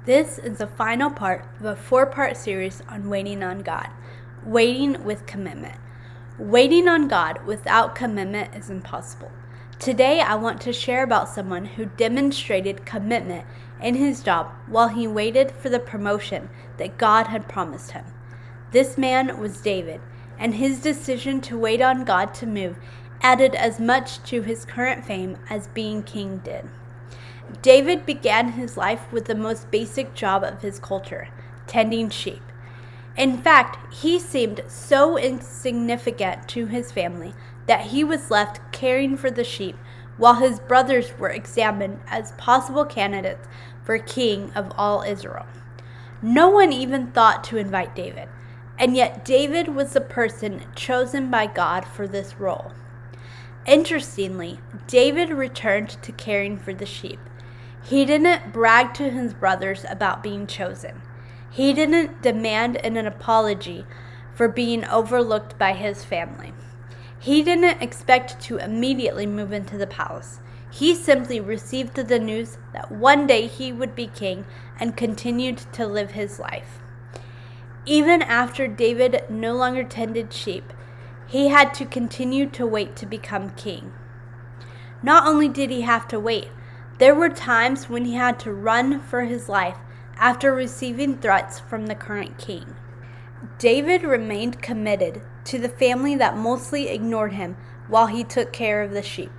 This is the final part of a 4-part series on waiting on God, waiting with commitment. Waiting on God without commitment is impossible. Today I want to share about someone who demonstrated commitment in his job while he waited for the promotion that God had promised him. This man was David, and his decision to wait on God to move added as much to his current fame as being king did. David began his life with the most basic job of his culture, tending sheep. In fact, he seemed so insignificant to his family that he was left caring for the sheep while his brothers were examined as possible candidates for king of all Israel. No one even thought to invite David, and yet David was the person chosen by God for this role. Interestingly, David returned to caring for the sheep. He didn't brag to his brothers about being chosen. He didn't demand an apology for being overlooked by his family. He didn't expect to immediately move into the palace. He simply received the news that one day he would be king and continued to live his life. Even after David no longer tended sheep, he had to continue to wait to become king. Not only did he have to wait, there were times when he had to run for his life after receiving threats from the current king. David remained committed to the family that mostly ignored him while he took care of the sheep.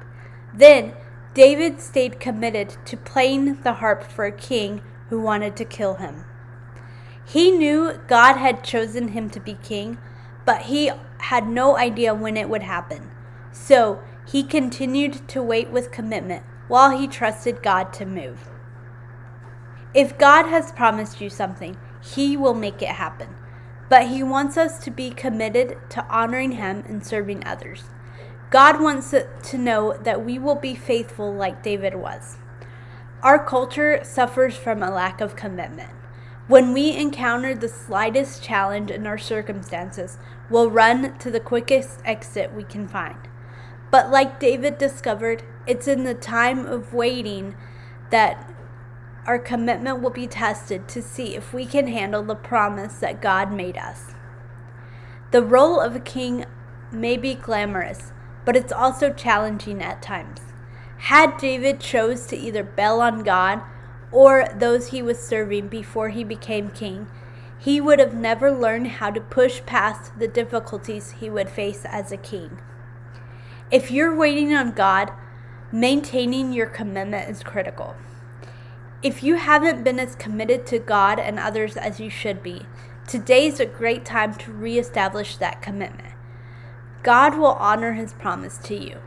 Then, David stayed committed to playing the harp for a king who wanted to kill him. He knew God had chosen him to be king, but he had no idea when it would happen. So, he continued to wait with commitment while he trusted God to move. If God has promised you something, He will make it happen. But He wants us to be committed to honoring Him and serving others. God wants to know that we will be faithful like David was. Our culture suffers from a lack of commitment. When we encounter the slightest challenge in our circumstances, we'll run to the quickest exit we can find. But like David discovered, it's in the time of waiting that our commitment will be tested to see if we can handle the promise that God made us. The role of a king may be glamorous, but it's also challenging at times. Had David chose to either bail on God or those he was serving before he became king, he would have never learned how to push past the difficulties he would face as a king. If you're waiting on God, maintaining your commitment is critical. If you haven't been as committed to God and others as you should be, today's a great time to reestablish that commitment. God will honor His promise to you,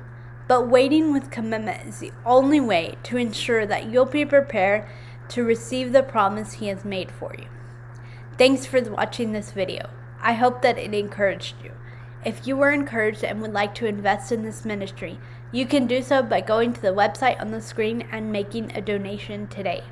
but waiting with commitment is the only way to ensure that you'll be prepared to receive the promise He has made for you. Thanks for watching this video. I hope that it encouraged you. If you were encouraged and would like to invest in this ministry, you can do so by going to the website on the screen and making a donation today.